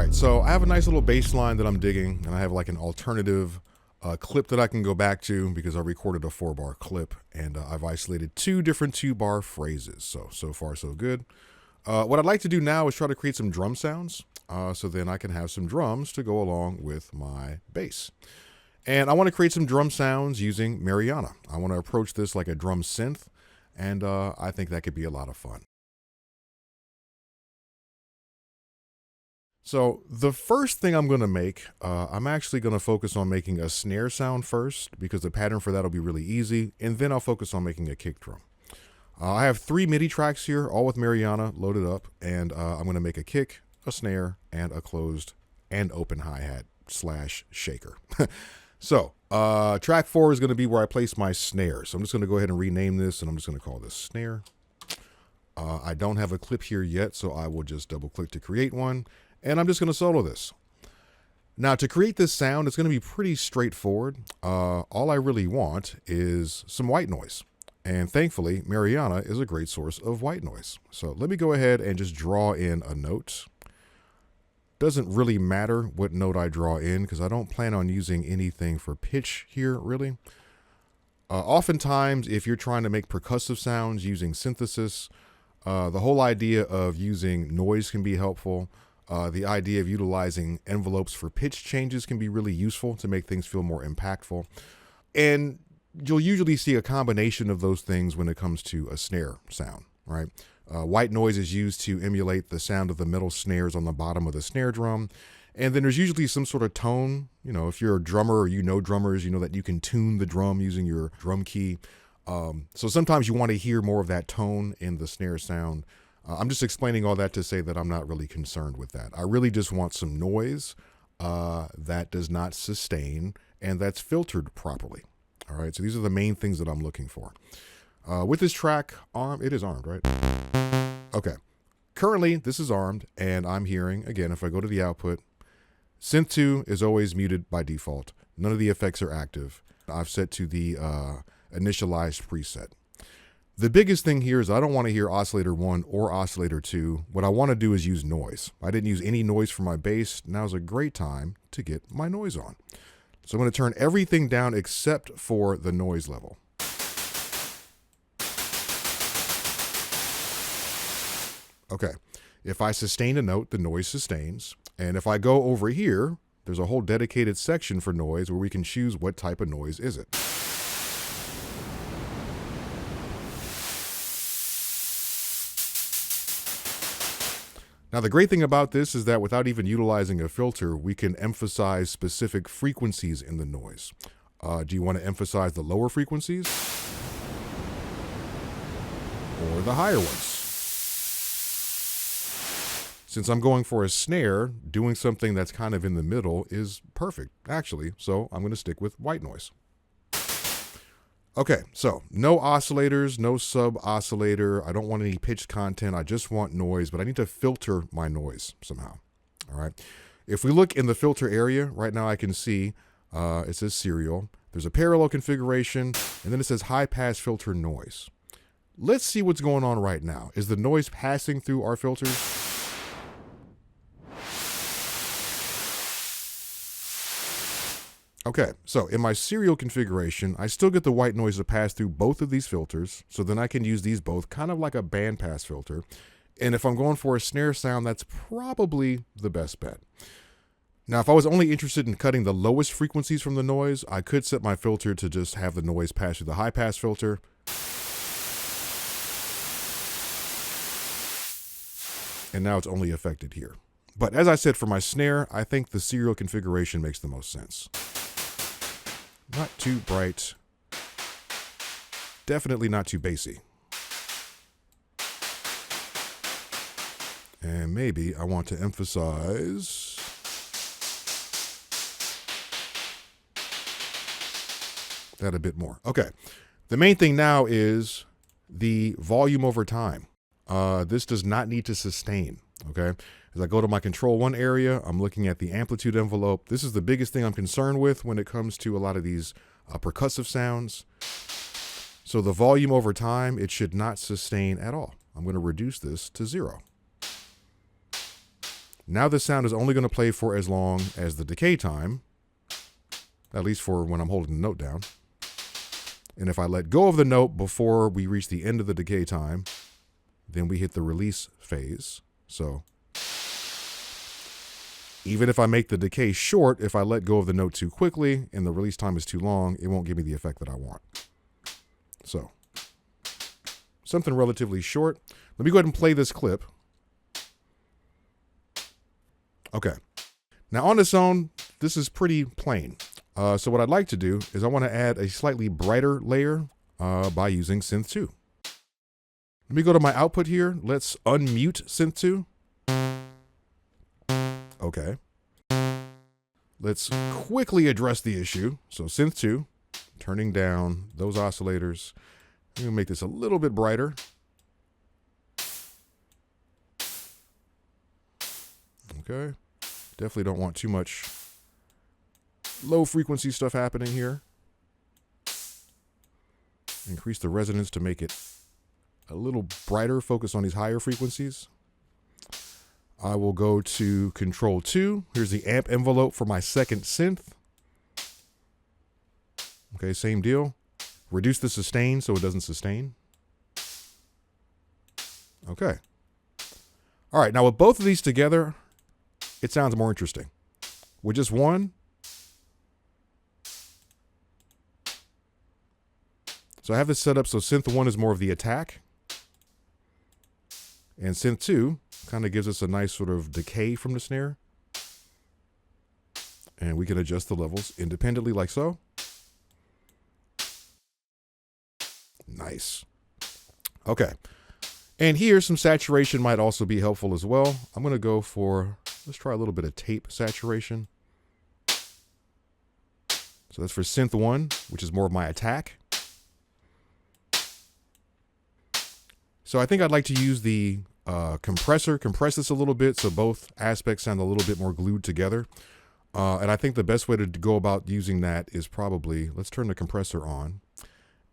right, so I have a nice little bass line that I'm digging, and I have like an alternative clip that I can go back to because I recorded a 4-bar clip, and I've isolated 2 different 2-bar phrases. So far so good. What I'd like to do now is try to create some drum sounds, so then I can have some drums to go along with my bass. And I want to create some drum sounds using Mariana. I want to approach this like a drum synth, and I think that could be a lot of fun. So the first thing I'm going to make, I'm actually going to focus on making a snare sound first, because the pattern for that will be really easy, and then I'll focus on making a kick drum. I have 3 MIDI tracks here, all with Mariana loaded up, and I'm going to make a kick, a snare, and a closed and open hi-hat / shaker. So track 4 is going to be where I place my snare. So I'm just going to go ahead and rename this, and I'm just going to call this snare. I don't have a clip here yet, so I will just double click to create one. And I'm just going to solo this. Now, to create this sound, it's going to be pretty straightforward. All I really want is some white noise. And thankfully, Mariana is a great source of white noise. So let me go ahead and just draw in a note. Doesn't really matter what note I draw in, because I don't plan on using anything for pitch here, really. Oftentimes, if you're trying to make percussive sounds using synthesis, the whole idea of using noise can be helpful. The idea of utilizing envelopes for pitch changes can be really useful to make things feel more impactful. And you'll usually see a combination of those things when it comes to a snare sound, right? White noise is used to emulate the sound of the metal snares on the bottom of the snare drum. And then there's usually some sort of tone. You know, if you're a drummer or you know drummers, you know that you can tune the drum using your drum key. So sometimes you want to hear more of that tone in the snare sound. I'm just explaining all that to say that I'm not really concerned with that. I really just want some noise that does not sustain and that's filtered properly. All right, so these are the main things that I'm looking for. With this track, it is armed, right? Okay, currently this is armed, and I'm hearing, again, if I go to the output, Synth 2 is always muted by default. None of the effects are active. I've set to the initialized preset. The biggest thing here is I don't want to hear oscillator 1 or oscillator 2. What I want to do is use noise. I didn't use any noise for my bass. Now's a great time to get my noise on. So I'm going to turn everything down except for the noise level. Okay, if I sustain a note, the noise sustains. And if I go over here, there's a whole dedicated section for noise where we can choose what type of noise is it. Now, the great thing about this is that without even utilizing a filter, we can emphasize specific frequencies in the noise. Do you want to emphasize the lower frequencies or the higher ones? Since I'm going for a snare, doing something that's kind of in the middle is perfect, actually. So I'm going to stick with white noise. Okay, so no oscillators, no sub-oscillator. I don't want any pitch content. I just want noise, but I need to filter my noise somehow. All right. If we look in the filter area, right now I can see it says serial. There's a parallel configuration, and then it says high-pass filter noise. Let's see what's going on right now. Is the noise passing through our filters? Okay, so in my serial configuration, I still get the white noise to pass through both of these filters, so then I can use these both kind of like a bandpass filter. And if I'm going for a snare sound, that's probably the best bet. Now, if I was only interested in cutting the lowest frequencies from the noise, I could set my filter to just have the noise pass through the high pass filter. And now it's only affected here. But as I said, for my snare, I think the serial configuration makes the most sense. Not too bright. Definitely not too bassy. And maybe I want to emphasize that a bit more. Okay. The main thing now is the volume over time. This does not need to sustain. Okay. As I go to my control 1 area, I'm looking at the amplitude envelope. This is the biggest thing I'm concerned with when it comes to a lot of these percussive sounds. So the volume over time, it should not sustain at all. I'm going to reduce this to 0. Now the sound is only going to play for as long as the decay time, at least for when I'm holding the note down. And if I let go of the note before we reach the end of the decay time, then we hit the release phase. So even if I make the decay short, if I let go of the note too quickly and the release time is too long, it won't give me the effect that I want. So something relatively short. Let me go ahead and play this clip. Okay. Now on its own, this is pretty plain. So what I'd like to do is I want to add a slightly brighter layer by using Synth 2. Let me go to my output here. Let's unmute Synth 2. Okay. Let's quickly address the issue. So Synth 2, turning down those oscillators. I'm going to make this a little bit brighter. Okay. Definitely don't want too much low frequency stuff happening here. Increase the resonance to make it a little brighter, focus on these higher frequencies. I will go to Control 2. Here's the amp envelope for my second synth. Okay, same deal. Reduce the sustain so it doesn't sustain. Okay. All right, now with both of these together, it sounds more interesting. With just one, so I have this set up so Synth 1 is more of the attack. And Synth 2 kind of gives us a nice sort of decay from the snare. And we can adjust the levels independently like so. Nice. Okay. And here, some saturation might also be helpful as well. I'm going to go for, let's try a little bit of tape saturation. So that's for Synth 1, which is more of my attack. So I think I'd like to use the compressor, compress this a little bit so both aspects sound a little bit more glued together. And I think the best way to go about using that is probably, let's turn the compressor on.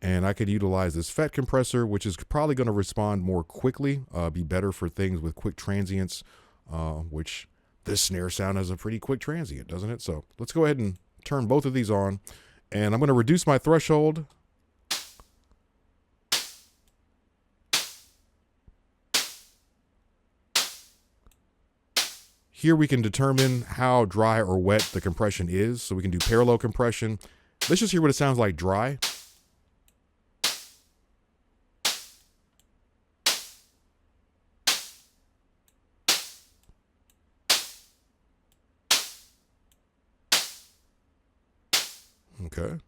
And I could utilize this FET compressor, which is probably going to respond more quickly, be better for things with quick transients, which this snare sound has a pretty quick transient, doesn't it? So let's go ahead and turn both of these on. And I'm going to reduce my threshold. Here we can determine how dry or wet the compression is. So we can do parallel compression. Let's just hear what it sounds like dry. Okay.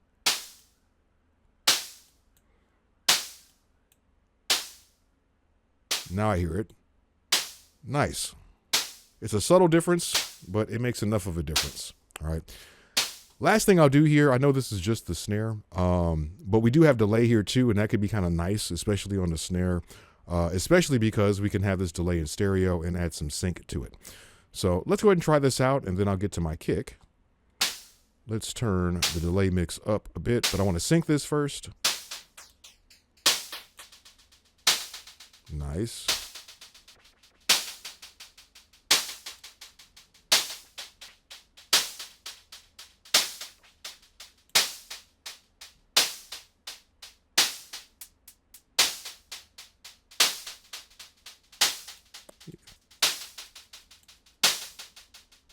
Now I hear it. Nice. It's a subtle difference, but it makes enough of a difference. All right. Last thing I'll do here, I know this is just the snare, but we do have delay here too, and that could be kind of nice, especially on the snare, especially because we can have this delay in stereo and add some sync to it. So let's go ahead and try this out, and then I'll get to my kick. Let's turn the delay mix up a bit, but I want to sync this first. Nice.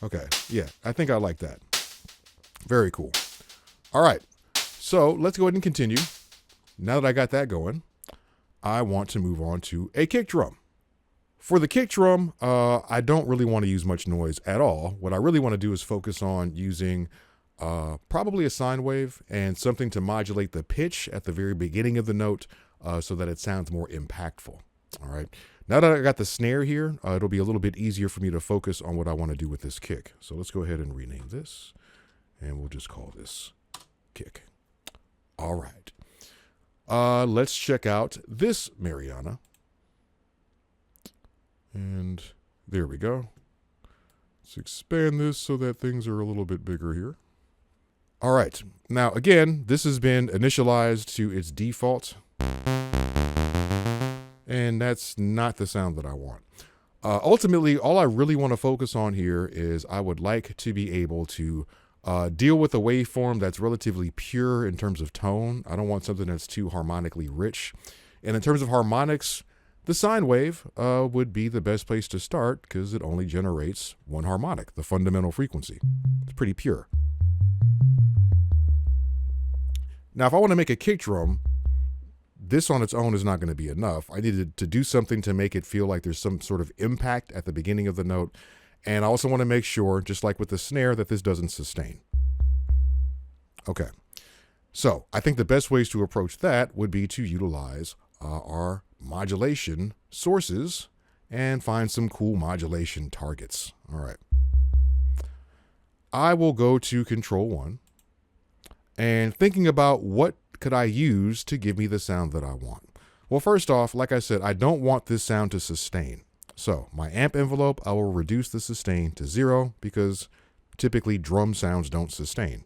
Okay, yeah, I think I like that. Very cool. All right, so let's go ahead and continue. Now that I got that going, I want to move on to a kick drum. For the kick drum, I don't really want to use much noise at all. What I really want to do is focus on using probably a sine wave and something to modulate the pitch at the very beginning of the note so that it sounds more impactful. All right. Now that I got the snare here, it'll be a little bit easier for me to focus on what I want to do with this kick. So let's go ahead and rename this, and we'll just call this kick. All right. Let's check out this Mariana. And there we go. Let's expand this so that things are a little bit bigger here. All right. Now, again, this has been initialized to its default. And that's not the sound that I want. Ultimately, all I really want to focus on here is I would like to be able to deal with a waveform that's relatively pure in terms of tone. I don't want something that's too harmonically rich. And in terms of harmonics, the sine wave would be the best place to start because it only generates one harmonic, the fundamental frequency. It's pretty pure. Now, if I want to make a kick drum, this on its own is not going to be enough. I needed to do something to make it feel like there's some sort of impact at the beginning of the note. And I also want to make sure, just like with the snare, that this doesn't sustain. Okay. So I think the best ways to approach that would be to utilize our modulation sources and find some cool modulation targets. All right. I will go to Control 1 and thinking about what could I use to give me the sound that I want. Well, first off, like I said, I don't want this sound to sustain. So my amp envelope, I will reduce the sustain to 0 because typically drum sounds don't sustain.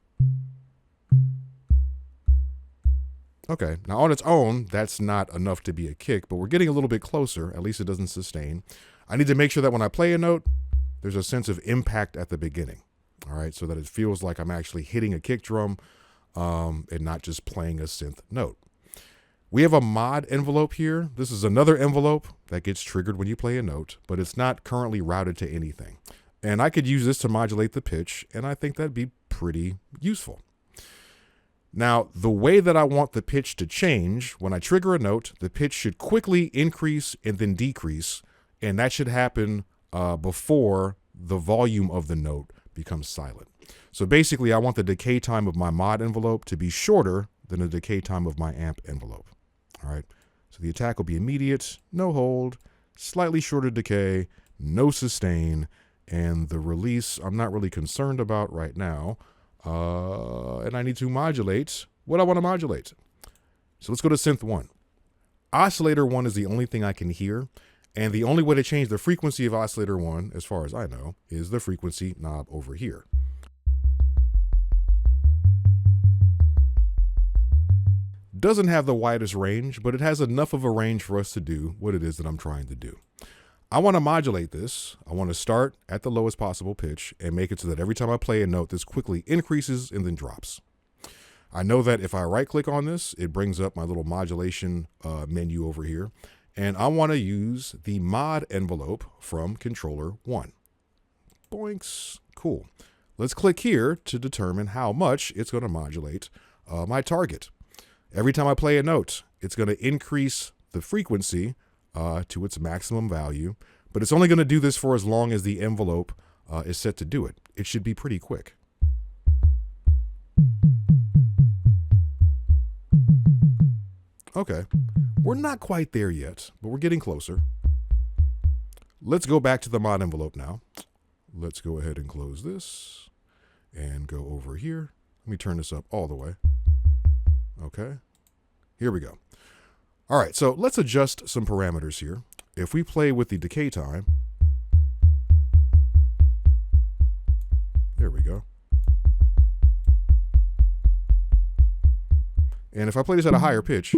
Okay, now on its own, that's not enough to be a kick, but we're getting a little bit closer. At least it doesn't sustain. I need to make sure that when I play a note, there's a sense of impact at the beginning. All right, so that it feels like I'm actually hitting a kick drum and not just playing a synth note. We have a mod envelope here. This is another envelope that gets triggered when you play a note, but it's not currently routed to anything. And I could use this to modulate the pitch, and I think that'd be pretty useful. Now, the way that I want the pitch to change, when I trigger a note, the pitch should quickly increase and then decrease, and that should happen before the volume of the note becomes silent. So basically, I want the decay time of my mod envelope to be shorter than the decay time of my amp envelope. All right, so the attack will be immediate, no hold, slightly shorter decay, no sustain, and the release I'm not really concerned about right now. And I need to modulate what I want to modulate. So let's go to Synth 1. Oscillator 1 is the only thing I can hear, and the only way to change the frequency of Oscillator 1, as far as I know, is the frequency knob over here. Doesn't have the widest range, but it has enough of a range for us to do what it is that I'm trying to do. I want to modulate this. I want to start at the lowest possible pitch and make it so that every time I play a note, this quickly increases and then drops. I know that if I right click on this, it brings up my little modulation menu over here. And I want to use the mod envelope from controller 1. Boinks. Cool. Let's click here to determine how much it's going to modulate my target. Every time I play a note, it's going to increase the frequency to its maximum value, but it's only going to do this for as long as the envelope is set to do it. It should be pretty quick. Okay, we're not quite there yet, but we're getting closer. Let's go back to the mod envelope now. Let's go ahead and close this and go over here. Let me turn this up all the way. Okay, here we go. All right, so let's adjust some parameters here. If we play with the decay time, there we go. And if I play this at a higher pitch,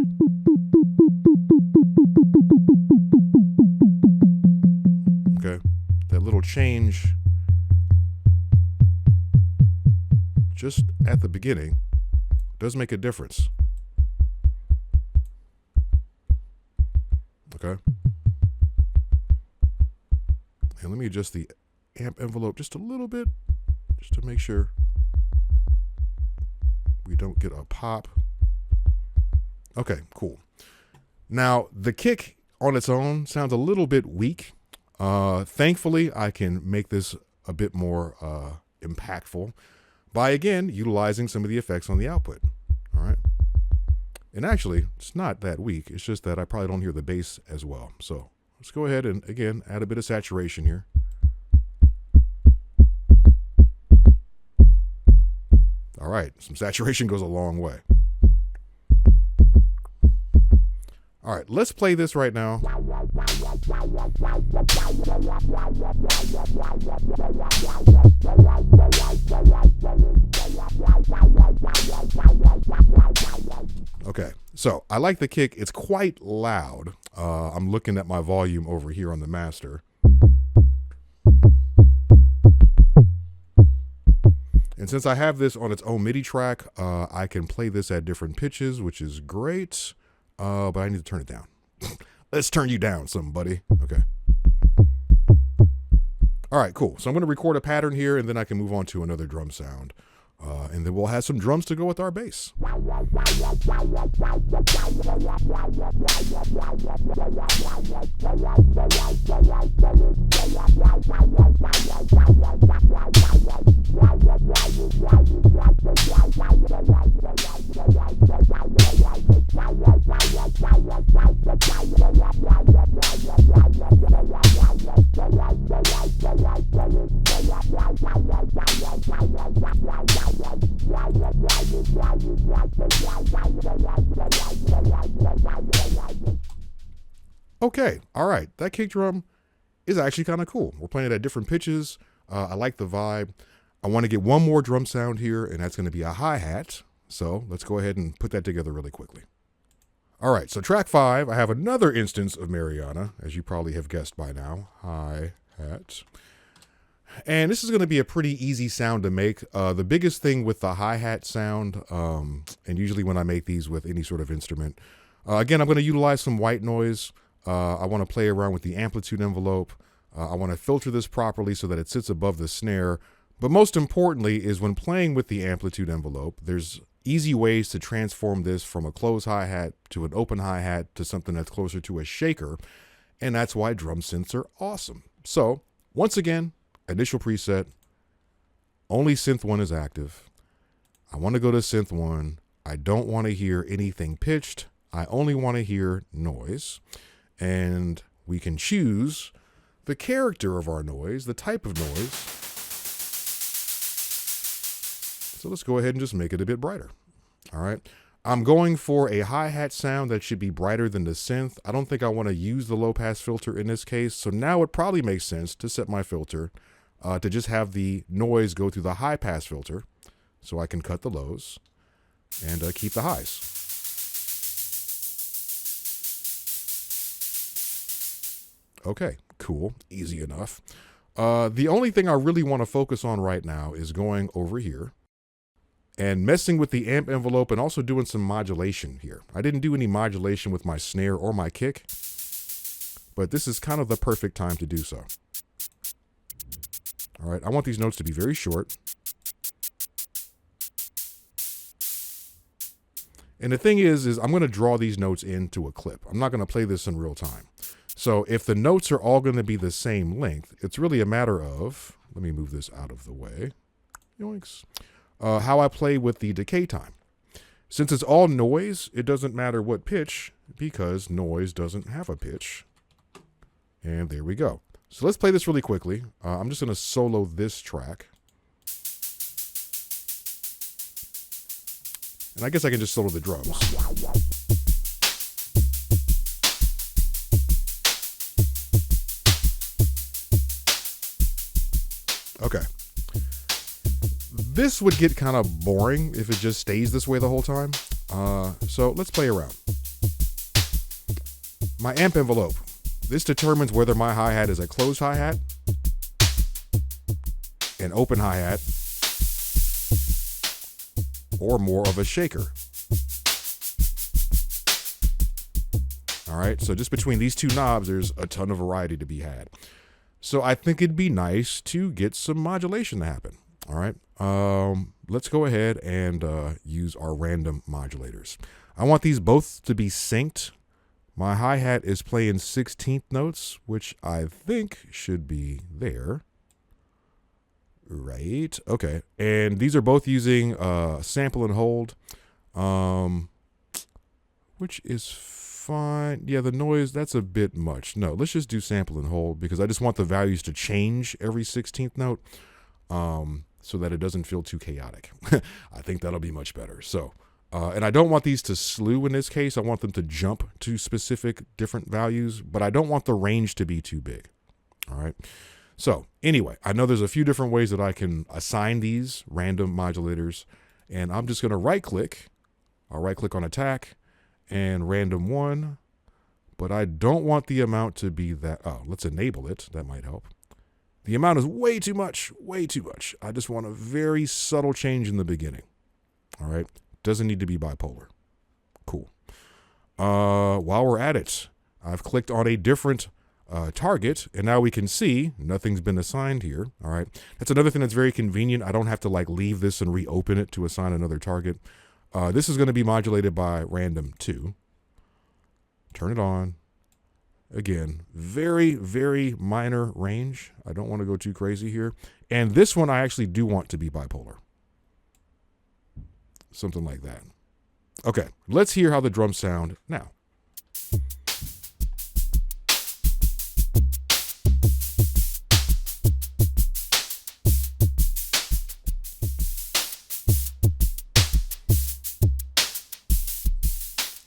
okay, that little change just at the beginning does make a difference. Okay. And let me adjust the amp envelope just a little bit, just to make sure we don't get a pop. Okay, cool. Now, the kick on its own sounds a little bit weak. Thankfully, I can make this a bit more impactful by, again, utilizing some of the effects on the output. All right. And actually, it's not that weak. It's just that I probably don't hear the bass as well. So let's go ahead and, again, add a bit of saturation here. All right, some saturation goes a long way. All right, let's play this right now. Okay, so I like the kick. It's quite loud. I'm looking at my volume over here on the master. And since I have this on its own MIDI track, I can play this at different pitches, which is great, but I need to turn it down. Let's turn you down, somebody. Okay. All right, cool. So I'm going to record a pattern here, and then I can move on to another drum sound. And then we'll have some drums to go with our bass. Okay, all right. That kick drum is actually kind of cool. We're playing it at different pitches. I like the vibe. I want to get one more drum sound here, and that's going to be a hi-hat. So let's go ahead and put that together really quickly. All right, so track 5, I have another instance of Mariana, as you probably have guessed by now. Hi-hat. And this is going to be a pretty easy sound to make. The biggest thing with the hi-hat sound, and usually when I make these with any sort of instrument, again, I'm going to utilize some white noise. I want to play around with the amplitude envelope. I want to filter this properly so that it sits above the snare. But most importantly is when playing with the amplitude envelope, there's easy ways to transform this from a closed hi-hat to an open hi-hat to something that's closer to a shaker. And that's why drum synths are awesome. So once again, initial preset, only synth 1 is active. I want to go to synth 1. I don't want to hear anything pitched. I only want to hear noise. And we can choose the character of our noise, the type of noise. So let's go ahead and just make it a bit brighter. All right. I'm going for a hi-hat sound that should be brighter than the synth. I don't think I want to use the low pass filter in this case. So now it probably makes sense to set my filter to just have the noise go through the high pass filter so I can cut the lows and keep the highs. Okay, cool, easy enough. The only thing I really want to focus on right now is going over here and messing with the amp envelope and also doing some modulation here. I didn't do any modulation with my snare or my kick, but this is kind of the perfect time to do so. All right, I want these notes to be very short. And the thing is I'm going to draw these notes into a clip. I'm not going to play this in real time. So if the notes are all going to be the same length, it's really a matter of, let me move this out of the way, yoinks, how I play with the decay time. Since it's all noise, it doesn't matter what pitch because noise doesn't have a pitch. And there we go. So let's play this really quickly. I'm just going to solo this track. And I guess I can just solo the drums. Okay. This would get kind of boring if it just stays this way the whole time. So let's play around. My amp envelope. This determines whether my hi-hat is a closed hi-hat, an open hi-hat, or more of a shaker. All right, so just between these two knobs, there's a ton of variety to be had. So I think it'd be nice to get some modulation to happen. All right, let's go ahead and use our random modulators. I want these both to be synced. My hi-hat is playing 16th notes, which I think should be there. Right, okay. And these are both using sample and hold, which is fine. Yeah, the noise, that's a bit much. No, let's just do sample and hold because I just want the values to change every 16th note so that it doesn't feel too chaotic. I think that'll be much better. So, and I don't want these to slew in this case. I want them to jump to specific different values, but I don't want the range to be too big. All right. So anyway, I know there's a few different ways that I can assign these random modulators, and I'm just going to right click. I'll right click on attack and random 1, but I don't want the amount to be that. Oh, let's enable it. That might help. The amount is way too much, way too much. I just want a very subtle change in the beginning. All right. Doesn't need to be bipolar. Cool. While we're at it, I've clicked on a different target, and now we can see nothing's been assigned here. All right. That's another thing that's very convenient. I don't have to like leave this and reopen it to assign another target. This is going to be modulated by random 2. Turn it on. Again, very, very minor range. I don't want to go too crazy here. And this one I actually do want to be bipolar. Something like that. Okay, let's hear how the drums sound now.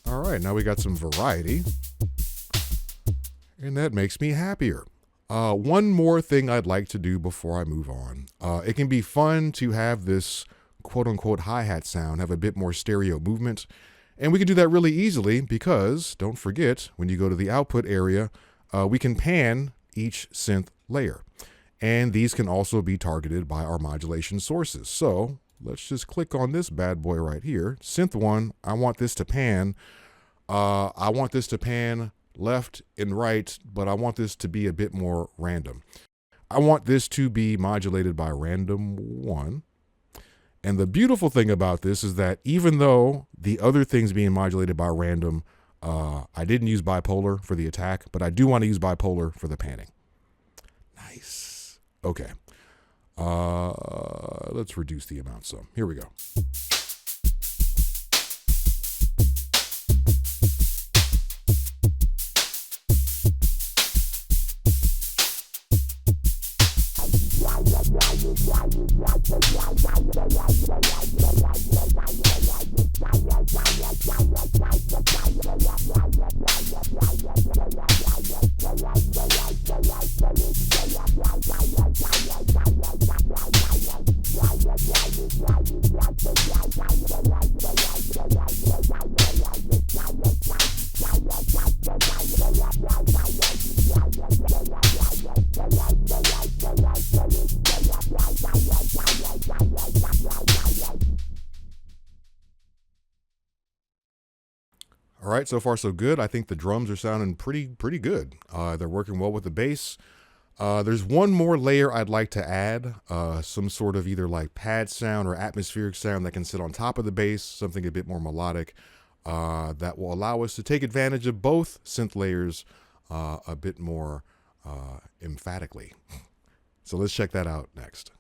All right, now we got some variety. And that makes me happier. One more thing I'd like to do before I move on. It can be fun to have this quote unquote hi-hat sound have a bit more stereo movement. And we can do that really easily because, don't forget, when you go to the output area, we can pan each synth layer. And these can also be targeted by our modulation sources. So let's just click on this bad boy right here. Synth 1, I want this to pan. I want this to pan left and right, but I want this to be a bit more random. I want this to be modulated by random 1. And the beautiful thing about this is that even though the other things being modulated by random, I didn't use bipolar for the attack, but I do want to use bipolar for the panning. Nice. Okay. Let's reduce the amount some. Here we go. All right, so far so good. I think the drums are sounding pretty good. They're working well with the bass. There's one more layer I'd like to add, some sort of either like pad sound or atmospheric sound that can sit on top of the bass, something a bit more melodic, that will allow us to take advantage of both synth layers a bit more emphatically. So let's check that out next.